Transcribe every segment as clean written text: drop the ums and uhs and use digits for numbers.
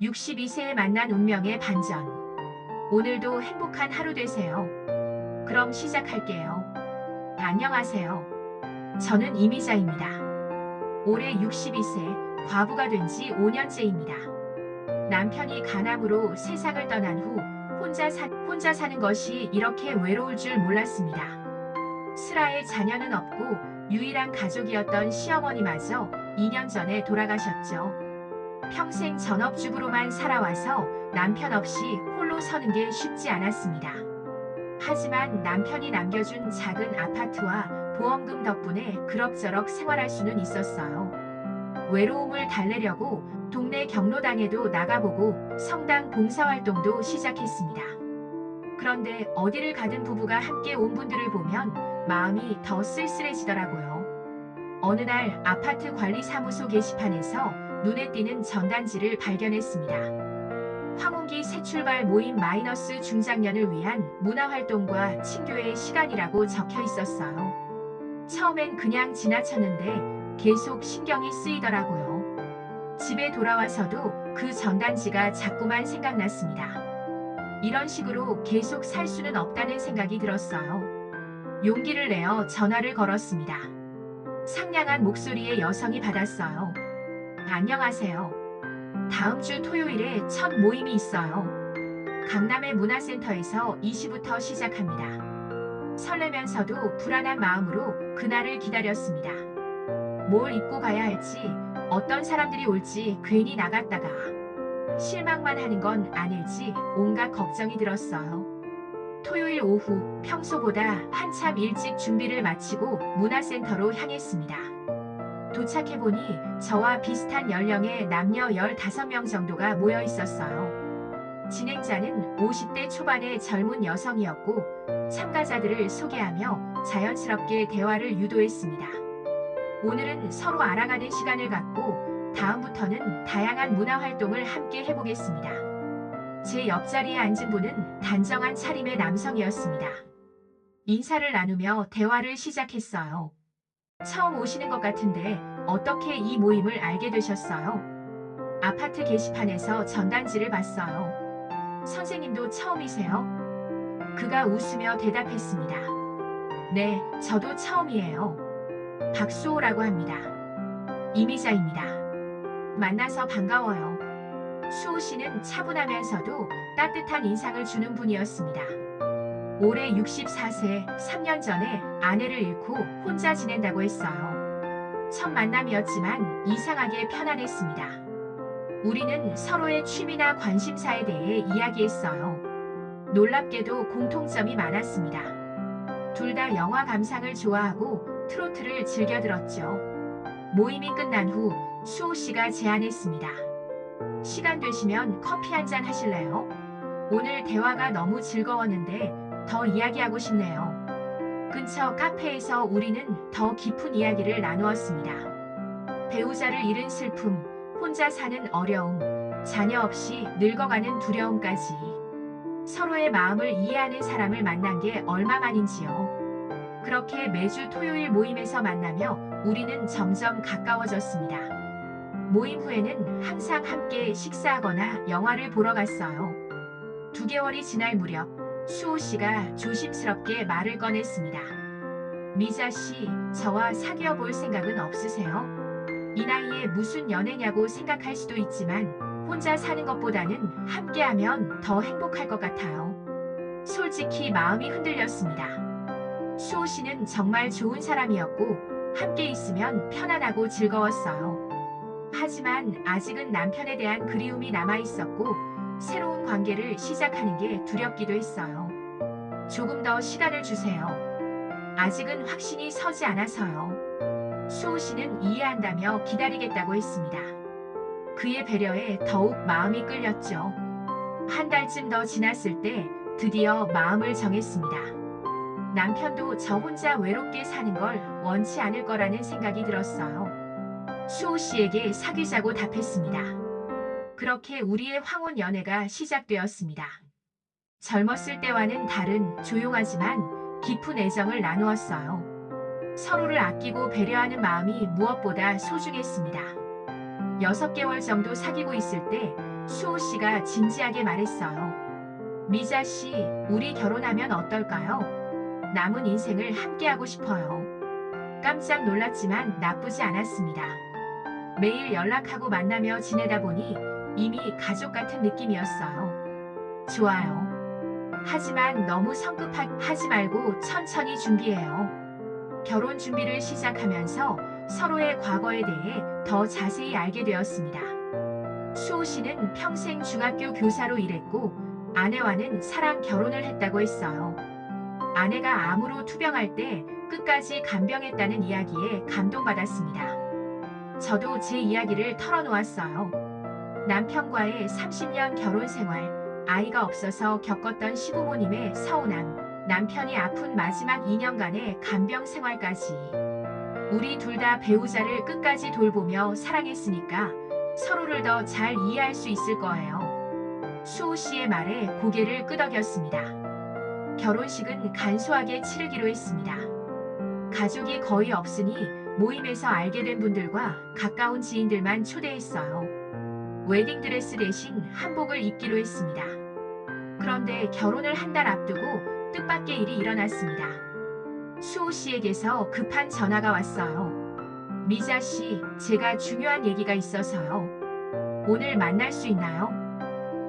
62세에 만난 운명의 반전. 오늘도 행복한 하루 되세요. 그럼 시작할게요. 안녕하세요. 저는 이미자입니다. 올해 62세, 과부가 된 지 5년째입니다. 남편이 간암으로 세상을 떠난 후 혼자 사는 것이 이렇게 외로울 줄 몰랐습니다. 슬아의 자녀는 없고 유일한 가족이었던 시어머니마저 2년 전에 돌아가셨죠. 평생 전업주부로만 살아와서 남편 없이 홀로 서는 게 쉽지 않았습니다. 하지만 남편이 남겨준 작은 아파트와 보험금 덕분에 그럭저럭 생활할 수는 있었어요. 외로움을 달래려고 동네 경로당에도 나가보고 성당 봉사활동도 시작했습니다. 그런데 어디를 가든 부부가 함께 온 분들을 보면 마음이 더 쓸쓸해지더라고요. 어느 날 아파트 관리사무소 게시판에서 눈에 띄는 전단지를 발견했습니다. 황혼기 새출발 모임 마이너스 중장년을 위한 문화활동과 친교의 시간이라고 적혀 있었어요. 처음엔 그냥 지나쳤는데 계속 신경이 쓰이더라고요. 집에 돌아와서도 그 전단지가 자꾸만 생각났습니다. 이런 식으로 계속 살 수는 없다는 생각이 들었어요. 용기를 내어 전화를 걸었습니다. 상냥한 목소리의 여성이 받았어요. 안녕하세요. 다음 주 토요일에 첫 모임이 있어요. 강남의 문화센터에서 2시부터 시작합니다. 설레면서도 불안한 마음으로 그날을 기다렸습니다. 뭘 입고 가야 할지, 어떤 사람들이 올지 괜히 나갔다가 실망만 하는 건 아닐지 온갖 걱정이 들었어요. 토요일 오후 평소보다 한참 일찍 준비를 마치고 문화센터로 향했습니다. 도착해보니 저와 비슷한 연령의 남녀 15명 정도가 모여 있었어요. 진행자는 50대 초반의 젊은 여성이었고 참가자들을 소개하며 자연스럽게 대화를 유도했습니다. 오늘은 서로 알아가는 시간을 갖고 다음부터는 다양한 문화활동을 함께 해보겠습니다. 제 옆자리에 앉은 분은 단정한 차림의 남성이었습니다. 인사를 나누며 대화를 시작했어요. 처음 오시는 것 같은데 어떻게 이 모임을 알게 되셨어요? 아파트 게시판에서 전단지를 봤어요. 선생님도 처음이세요? 그가 웃으며 대답했습니다. 네, 저도 처음이에요. 박수호라고 합니다. 이미자입니다. 만나서 반가워요. 수호 씨는 차분하면서도 따뜻한 인상을 주는 분이었습니다. 올해 64세, 3년 전에 아내를 잃고 혼자 지낸다고 했어요. 첫 만남이었지만 이상하게 편안했습니다. 우리는 서로의 취미나 관심사에 대해 이야기했어요. 놀랍게도 공통점이 많았습니다. 둘 다 영화 감상을 좋아하고 트로트를 즐겨 들었죠. 모임이 끝난 후 수호 씨가 제안했습니다. 시간 되시면 커피 한잔 하실래요? 오늘 대화가 너무 즐거웠는데 더 이야기하고 싶네요. 근처 카페에서 우리는 더 깊은 이야기를 나누었습니다. 배우자를 잃은 슬픔, 혼자 사는 어려움, 자녀 없이 늙어가는 두려움까지 서로의 마음을 이해하는 사람을 만난 게 얼마만인지요. 그렇게 매주 토요일 모임에서 만나며 우리는 점점 가까워졌습니다. 모임 후에는 항상 함께 식사하거나 영화를 보러 갔어요. 2개월이 지날 무렵 수호 씨가 조심스럽게 말을 꺼냈습니다. 미자 씨, 저와 사귀어 볼 생각은 없으세요? 이 나이에 무슨 연애냐고 생각할 수도 있지만 혼자 사는 것보다는 함께하면 더 행복할 것 같아요. 솔직히 마음이 흔들렸습니다. 수호 씨는 정말 좋은 사람이었고 함께 있으면 편안하고 즐거웠어요. 하지만 아직은 남편에 대한 그리움이 남아 있었고 새로운 관계를 시작하는 게 두렵기도 했어요. 조금 더 시간을 주세요. 아직은 확신이 서지 않아서요. 수호 씨는 이해한다며 기다리겠다고 했습니다. 그의 배려에 더욱 마음이 끌렸죠. 한 달쯤 더 지났을 때 드디어 마음을 정했습니다. 남편도 저 혼자 외롭게 사는 걸 원치 않을 거라는 생각이 들었어요. 수호 씨에게 사귀자고 답했습니다. 그렇게 우리의 황혼 연애가 시작되었습니다. 젊었을 때와는 다른 조용하지만 깊은 애정을 나누었어요. 서로를 아끼고 배려하는 마음이 무엇보다 소중했습니다. 6개월 정도 사귀고 있을 때 수호 씨가 진지하게 말했어요. 미자 씨, 우리 결혼하면 어떨까요? 남은 인생을 함께하고 싶어요. 깜짝 놀랐지만 나쁘지 않았습니다. 매일 연락하고 만나며 지내다 보니 이미 가족 같은 느낌이었어요. 좋아요. 하지만 너무 성급하지 말고 천천히 준비해요. 결혼 준비를 시작하면서 서로의 과거에 대해 더 자세히 알게 되었습니다. 수호 씨는 평생 중학교 교사로 일했고 아내와는 사랑 결혼을 했다고 했어요. 아내가 암으로 투병할 때 끝까지 간병했다는 이야기에 감동받았습니다. 저도 제 이야기를 털어놓았어요. 남편과의 30년 결혼 생활, 아이가 없어서 겪었던 시부모님의 서운함, 남편이 아픈 마지막 2년간의 간병 생활까지. 우리 둘 다 배우자를 끝까지 돌보며 사랑했으니까 서로를 더 잘 이해할 수 있을 거예요. 수호 씨의 말에 고개를 끄덕였습니다. 결혼식은 간소하게 치르기로 했습니다. 가족이 거의 없으니 모임에서 알게 된 분들과 가까운 지인들만 초대했어요. 웨딩드레스 대신 한복을 입기로 했습니다. 그런데 결혼을 한 달 앞두고 뜻밖의 일이 일어났습니다. 수호 씨에게서 급한 전화가 왔어요. 미자 씨, 제가 중요한 얘기가 있어서요. 오늘 만날 수 있나요?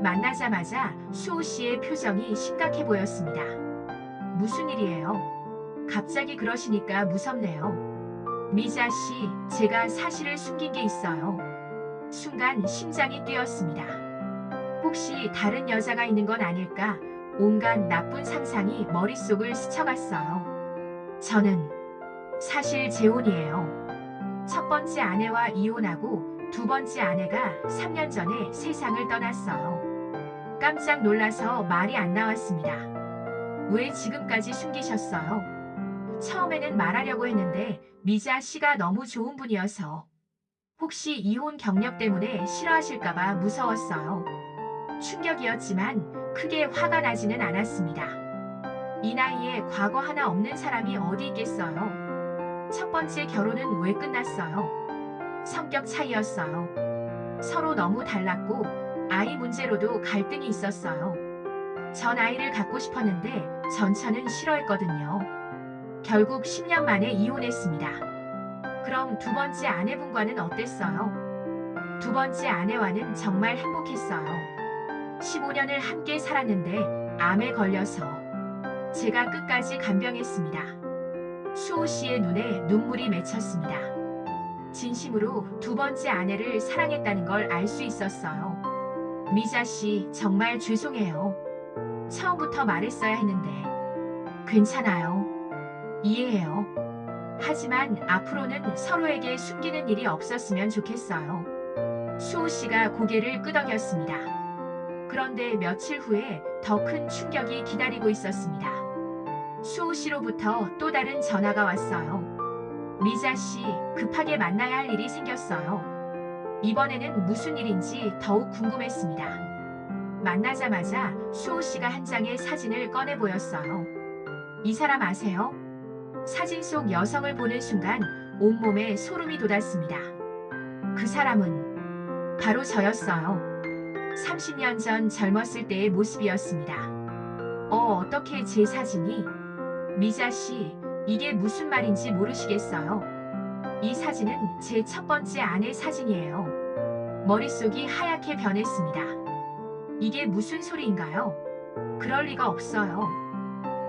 만나자마자 수호 씨의 표정이 심각해 보였습니다. 무슨 일이에요? 갑자기 그러시니까 무섭네요. 미자 씨, 제가 사실을 숨긴 게 있어요. 순간 심장이 뛰었습니다. 혹시 다른 여자가 있는 건 아닐까? 온갖 나쁜 상상이 머릿속을 스쳐갔어요. 저는 사실 재혼이에요. 첫 번째 아내와 이혼하고 두 번째 아내가 3년 전에 세상을 떠났어요. 깜짝 놀라서 말이 안 나왔습니다. 왜 지금까지 숨기셨어요? 처음에는 말하려고 했는데 미자 씨가 너무 좋은 분이어서. 혹시 이혼 경력 때문에 싫어하실까봐 무서웠어요. 충격이었지만 크게 화가 나지는 않았습니다. 이 나이에 과거 하나 없는 사람이 어디 있겠어요. 첫 번째 결혼은 왜 끝났어요? 성격 차이였어요. 서로 너무 달랐고 아이 문제로도 갈등이 있었어요. 전 아이를 갖고 싶었는데 전처는 싫어했거든요. 결국 10년 만에 이혼했습니다. 그럼 두 번째 아내분과는 어땠어요? 두 번째 아내와는 정말 행복했어요. 15년을 함께 살았는데 암에 걸려서 제가 끝까지 간병했습니다. 수호 씨의 눈에 눈물이 맺혔습니다. 진심으로 두 번째 아내를 사랑했다는 걸 알 수 있었어요. 미자 씨, 정말 죄송해요. 처음부터 말했어야 했는데. 괜찮아요. 이해해요. 하지만 앞으로는 서로에게 숨기는 일이 없었으면 좋겠어요. 수호 씨가 고개를 끄덕였습니다. 그런데 며칠 후에 더 큰 충격이 기다리고 있었습니다. 수호 씨로부터 또 다른 전화가 왔어요. 미자 씨, 급하게 만나야 할 일이 생겼어요. 이번에는 무슨 일인지 더욱 궁금했습니다. 만나자마자 수호 씨가 한 장의 사진을 꺼내 보였어요. 이 사람 아세요? 사진 속 여성을 보는 순간 온몸에 소름이 돋았습니다. 그 사람은 바로 저였어요. 30년 전 젊었을 때의 모습이었습니다. 어떻게 제 사진이? 미자 씨, 이게 무슨 말인지 모르시겠어요? 이 사진은 제 첫 번째 아내 사진이에요. 머릿속이 하얗게 변했습니다. 이게 무슨 소리인가요? 그럴 리가 없어요.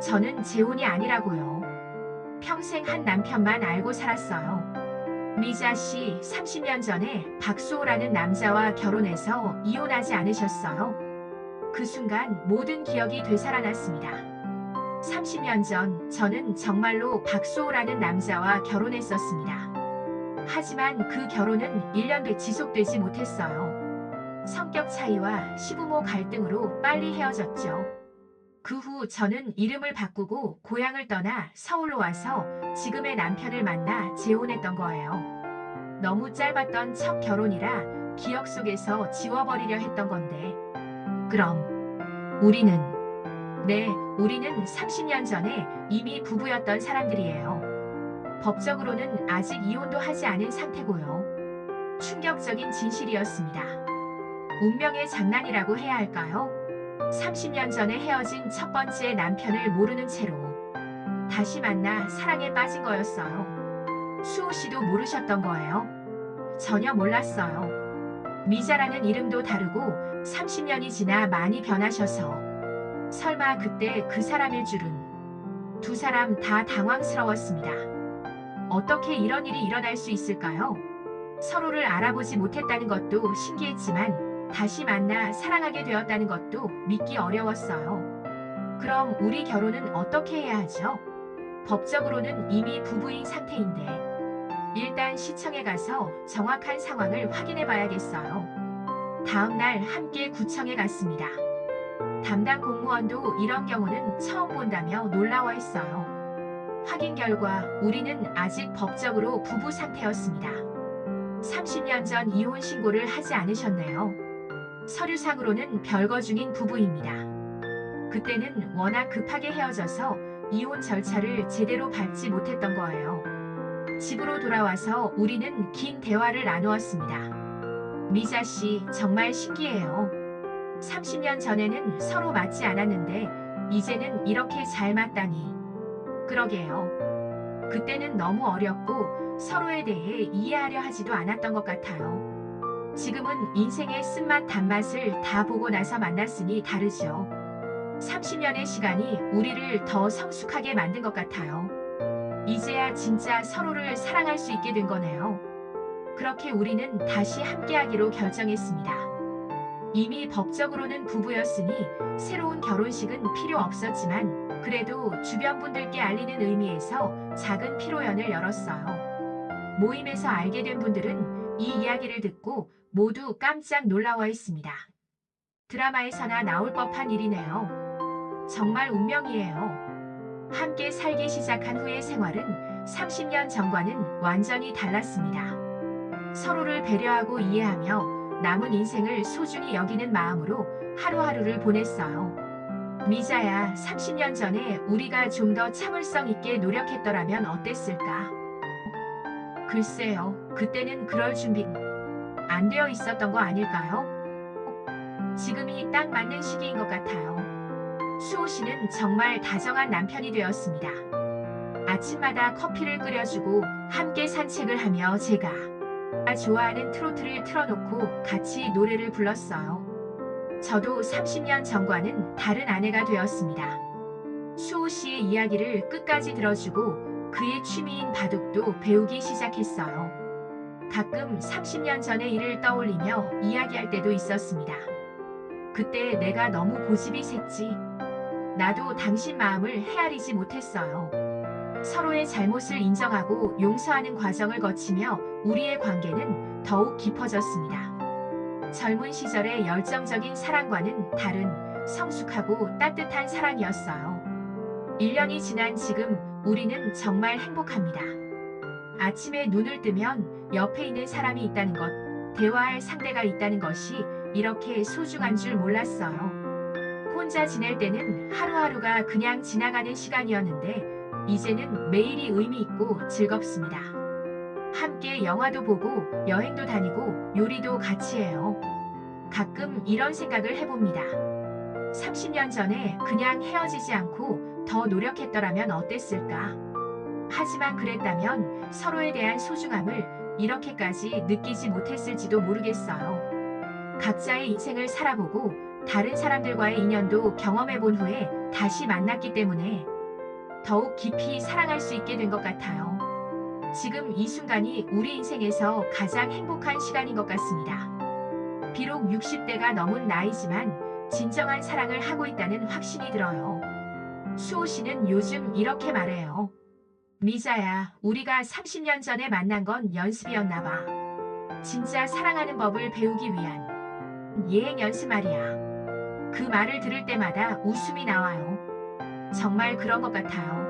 저는 재혼이 아니라고요. 평생 한 남편만 알고 살았어요. 미자 씨, 30년 전에 박수호라는 남자와 결혼해서 이혼하지 않으셨어요? 그 순간 모든 기억이 되살아났습니다. 30년 전 저는 정말로 박수호라는 남자와 결혼했었습니다. 하지만 그 결혼은 1년도 지속되지 못했어요. 성격 차이와 시부모 갈등으로 빨리 헤어졌죠. 그 후 저는 이름을 바꾸고 고향을 떠나 서울로 와서 지금의 남편을 만나 재혼했던 거예요. 너무 짧았던 첫 결혼이라 기억 속에서 지워버리려 했던 건데. 그럼 우리는? 네, 우리는 30년 전에 이미 부부였던 사람들이에요. 법적으로는 아직 이혼도 하지 않은 상태고요. 충격적인 진실이었습니다. 운명의 장난이라고 해야 할까요? 30년 전에 헤어진 첫 번째 남편을 모르는 채로 다시 만나 사랑에 빠진 거였어요. 수호 씨도 모르셨던 거예요? 전혀 몰랐어요. 미자라는 이름도 다르고 30년이 지나 많이 변하셔서 설마 그때 그 사람일 줄은. 두 사람 다 당황스러웠습니다. 어떻게 이런 일이 일어날 수 있을까요? 서로를 알아보지 못했다는 것도 신기했지만 다시 만나 사랑하게 되었다는 것도 믿기 어려웠어요. 그럼 우리 결혼은 어떻게 해야 하죠? 법적으로는 이미 부부인 상태인데 일단 시청에 가서 정확한 상황을 확인해 봐야겠어요. 다음날 함께 구청에 갔습니다. 담당 공무원도 이런 경우는 처음 본다며 놀라워했어요. 확인 결과 우리는 아직 법적으로 부부 상태였습니다. 30년 전 이혼 신고를 하지 않으셨네요. 서류상으로는 별거 중인 부부입니다. 그때는 워낙 급하게 헤어져서 이혼 절차를 제대로 밟지 못했던 거예요. 집으로 돌아와서 우리는 긴 대화를 나누었습니다. 미자 씨, 정말 신기해요. 30년 전에는 서로 맞지 않았는데 이제는 이렇게 잘 맞다니. 그러게요. 그때는 너무 어렸고 서로에 대해 이해하려 하지도 않았던 것 같아요. 지금은 인생의 쓴맛 단맛을 다 보고 나서 만났으니 다르죠. 30년의 시간이 우리를 더 성숙하게 만든 것 같아요. 이제야 진짜 서로를 사랑할 수 있게 된 거네요. 그렇게 우리는 다시 함께하기로 결정했습니다. 이미 법적으로는 부부였으니 새로운 결혼식은 필요 없었지만 그래도 주변 분들께 알리는 의미에서 작은 피로연을 열었어요. 모임에서 알게 된 분들은 이 이야기를 듣고 모두 깜짝 놀라워했습니다. 드라마에서나 나올 법한 일이네요. 정말 운명이에요. 함께 살기 시작한 후의 생활은 30년 전과는 완전히 달랐습니다. 서로를 배려하고 이해하며 남은 인생을 소중히 여기는 마음으로 하루하루를 보냈어요. 미자야, 30년 전에 우리가 좀 더 참을성 있게 노력했더라면 어땠을까? 글쎄요, 그때는 그럴 준비 안 되어 있었던 거 아닐까요? 지금이 딱 맞는 시기인 것 같아요. 수호 씨는 정말 다정한 남편이 되었습니다. 아침마다 커피를 끓여주고 함께 산책을 하며 제가 좋아하는 트로트를 틀어놓고 같이 노래를 불렀어요. 저도 30년 전과는 다른 아내가 되었습니다. 수호 씨의 이야기를 끝까지 들어주고 그의 취미인 바둑도 배우기 시작했어요. 가끔 30년 전의 일을 떠올리며 이야기할 때도 있었습니다. 그때 내가 너무 고집이 셌지. 나도 당신 마음을 헤아리지 못했어요. 서로의 잘못을 인정하고 용서하는 과정을 거치며 우리의 관계는 더욱 깊어졌습니다. 젊은 시절의 열정적인 사랑과는 다른 성숙하고 따뜻한 사랑이었어요. 1년이 지난 지금 우리는 정말 행복합니다. 아침에 눈을 뜨면 옆에 있는 사람이 있다는 것, 대화할 상대가 있다는 것이 이렇게 소중한 줄 몰랐어요. 혼자 지낼 때는 하루하루가 그냥 지나가는 시간이었는데 이제는 매일이 의미 있고 즐겁습니다. 함께 영화도 보고 여행도 다니고 요리도 같이 해요. 가끔 이런 생각을 해봅니다. 30년 전에 그냥 헤어지지 않고 더 노력했더라면 어땠을까? 하지만 그랬다면 서로에 대한 소중함을 이렇게까지 느끼지 못했을지도 모르겠어요. 각자의 인생을 살아보고 다른 사람들과의 인연도 경험해본 후에 다시 만났기 때문에 더욱 깊이 사랑할 수 있게 된 것 같아요. 지금 이 순간이 우리 인생에서 가장 행복한 시간인 것 같습니다. 비록 60대가 넘은 나이지만 진정한 사랑을 하고 있다는 확신이 들어요. 수호 씨는 요즘 이렇게 말해요. 미자야, 우리가 30년 전에 만난 건 연습이었나 봐. 진짜 사랑하는 법을 배우기 위한 예행 연습 말이야. 그 말을 들을 때마다 웃음이 나와요. 정말 그런 것 같아요.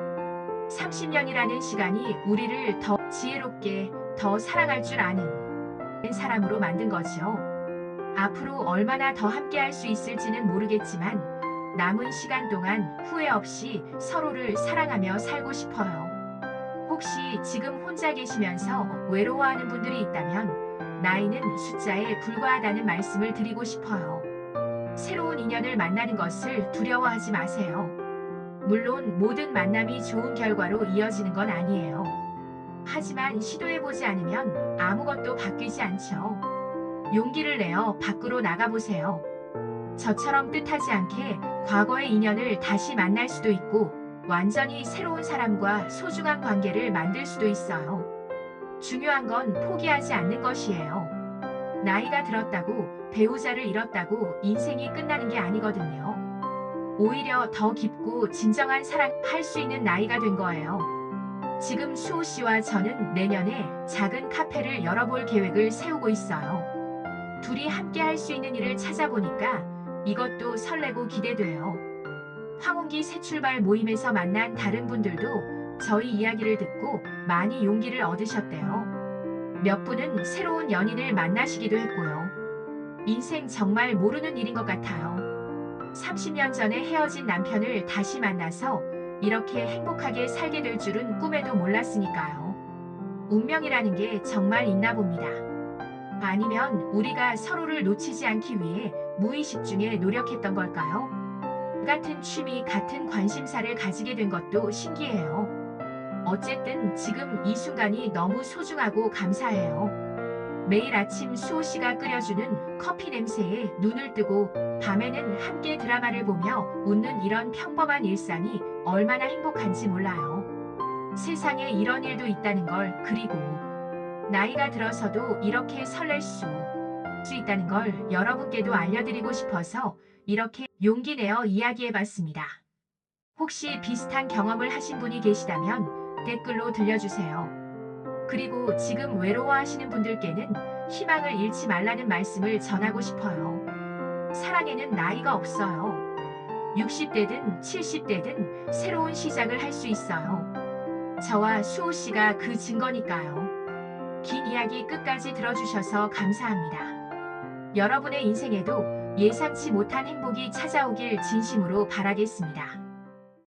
30년이라는 시간이 우리를 더 지혜롭게, 더 사랑할 줄 아는 사람으로 만든 거죠. 앞으로 얼마나 더 함께할 수 있을지는 모르겠지만 남은 시간 동안 후회 없이 서로를 사랑하며 살고 싶어요. 혹시 지금 혼자 계시면서 외로워하는 분들이 있다면 나이는 숫자에 불과하다는 말씀을 드리고 싶어요. 새로운 인연을 만나는 것을 두려워하지 마세요. 물론 모든 만남이 좋은 결과로 이어지는 건 아니에요. 하지만 시도해보지 않으면 아무것도 바뀌지 않죠. 용기를 내어 밖으로 나가보세요. 저처럼 뜻하지 않게 과거의 인연을 다시 만날 수도 있고 완전히 새로운 사람과 소중한 관계를 만들 수도 있어요. 중요한 건 포기하지 않는 것이에요. 나이가 들었다고 배우자를 잃었다고 인생이 끝나는 게 아니거든요. 오히려 더 깊고 진정한 사랑할 수 있는 나이가 된 거예요. 지금 수호 씨와 저는 내년에 작은 카페를 열어볼 계획을 세우고 있어요. 둘이 함께 할 수 있는 일을 찾아보니까 이것도 설레고 기대돼요. 황혼기 새출발 모임에서 만난 다른 분들도 저희 이야기를 듣고 많이 용기를 얻으셨대요. 몇 분은 새로운 연인을 만나시기도 했고요. 인생 정말 모르는 일인 것 같아요. 30년 전에 헤어진 남편을 다시 만나서 이렇게 행복하게 살게 될 줄은 꿈에도 몰랐으니까요. 운명이라는 게 정말 있나 봅니다. 아니면 우리가 서로를 놓치지 않기 위해 무의식 중에 노력했던 걸까요? 같은 취미, 같은 관심사를 가지게 된 것도 신기해요. 어쨌든 지금 이 순간이 너무 소중하고 감사해요. 매일 아침 수호 씨가 끓여주는 커피 냄새에 눈을 뜨고 밤에는 함께 드라마를 보며 웃는 이런 평범한 일상이 얼마나 행복한지 몰라요. 세상에 이런 일도 있다는 걸, 그리고 나이가 들어서도 이렇게 설렐 수 있다는 걸 여러분께도 알려드리고 싶어서 이렇게 용기 내어 이야기해봤습니다. 혹시 비슷한 경험을 하신 분이 계시다면 댓글로 들려주세요. 그리고 지금 외로워하시는 분들께는 희망을 잃지 말라는 말씀을 전하고 싶어요. 사랑에는 나이가 없어요. 60대든 70대든 새로운 시작을 할 수 있어요. 저와 수호 씨가 그 증거니까요. 긴 이야기 끝까지 들어주셔서 감사합니다. 여러분의 인생에도 예상치 못한 행복이 찾아오길 진심으로 바라겠습니다.